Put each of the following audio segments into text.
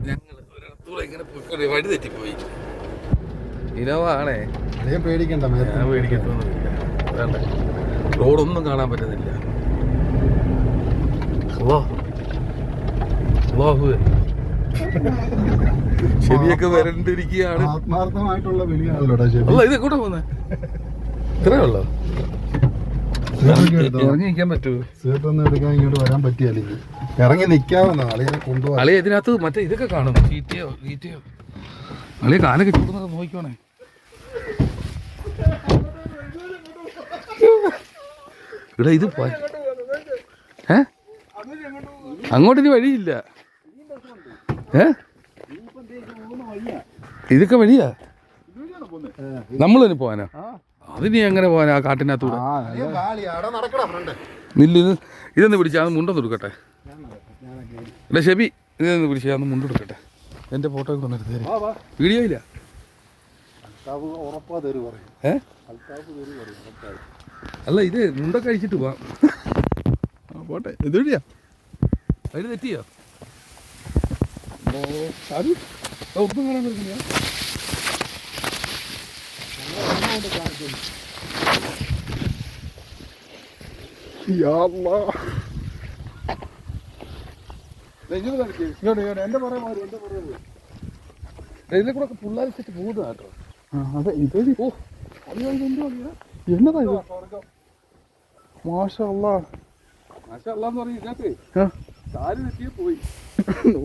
ഞങ്ങൾ ഒരിടത്തൂടെ ഇങ്ങനെ പോയി വഴി തെറ്റിപ്പോയി. ഇനോവ ആണേ. പേടിക്കണ്ട, ഞാൻ പേടിക്കത്തൊന്നുമില്ല. വേണ്ട, റോഡൊന്നും കാണാൻ പറ്റുന്നില്ല. ശരിയൊക്കെ വരണ്ടിരിക്കുകയാണ്. ആത്മാർത്ഥമായിട്ടുള്ള വിളിയാണല്ലോ. അല്ല, ഇത് കൂടെ പോന്നെ ഇത്രേ ഉള്ളോ? ഇറങ്ങി നിൽക്കാൻ പറ്റുമോ? സീറ്റൊന്നും എടുക്കാൻ ഇങ്ങോട്ട് വരാൻ പറ്റിയല്ലെങ്കിൽ ഇറങ്ങി നിൽക്കാവുന്ന അളിയെ കൊണ്ടുപോകാം. അളിയെ ഇതിനകത്ത് മറ്റേ ഇതൊക്കെ കാണും, ചീറ്റയോ ഗീറ്റയോ. അളിയെ കാലൊക്കെ ചൂടുന്നൊക്കെ നോക്കിക്കോണേ. ഇവിടെ ഇത് പോയ അങ്ങോട്ട് ഇനി വഴിയില്ല. ഇതൊക്കെ വഴിയാ. നമ്മളിനി പോവാനാ? അതിനി എങ്ങനെ പോവാനാ ആ കാട്ടിനകത്തൂടെ? നില്ല്, ഇതൊന്ന് പിടിച്ചാൽ അത് മുണ്ടൊന്ന് എടുക്കട്ടെ. അല്ല ഷെബി, ഇതൊന്ന് പിടിച്ചാൽ അന്ന് മുണ്ടെടുക്കട്ടെ. എൻ്റെ ഫോട്ടോ കൂടെ ഒന്ന് എടുത്ത് വീഡിയോ ഇല്ല. അല്ല, ഇത് മുണ്ടൊക്കെ അഴിച്ചിട്ട് പോവാം. പോട്ടെ. ഇത് വഴിയാ? അതിന് തെറ്റിയോ? ഒന്നും കാണാൻ പറ്റില്ല. ഇതിലെ കൂടെ പിള്ളേർ സെറ്റ് പോകുന്ന കേട്ടോ. അതെ, ഇത് എന്നതാ ഇത്? മാഷാ അല്ലാഹ്. മാഷാ അല്ലാഹ് എന്ന് പറയും. ഇതിനകത്ത് കാല് തെറ്റിയെ പോയി.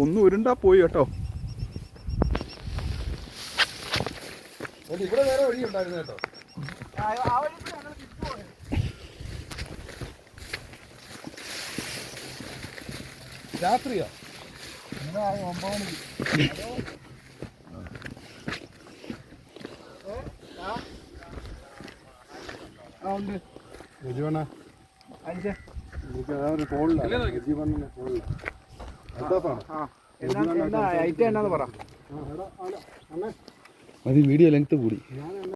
ഒന്ന് ഉരുണ്ടാ പോയി കേട്ടോ. ഇവിടെ വേറെ വഴി ഉണ്ടായിരുന്നു കേട്ടോ. രാത്രിയോ? അത് വീഡിയോ ലെങ്ത് കൂടി.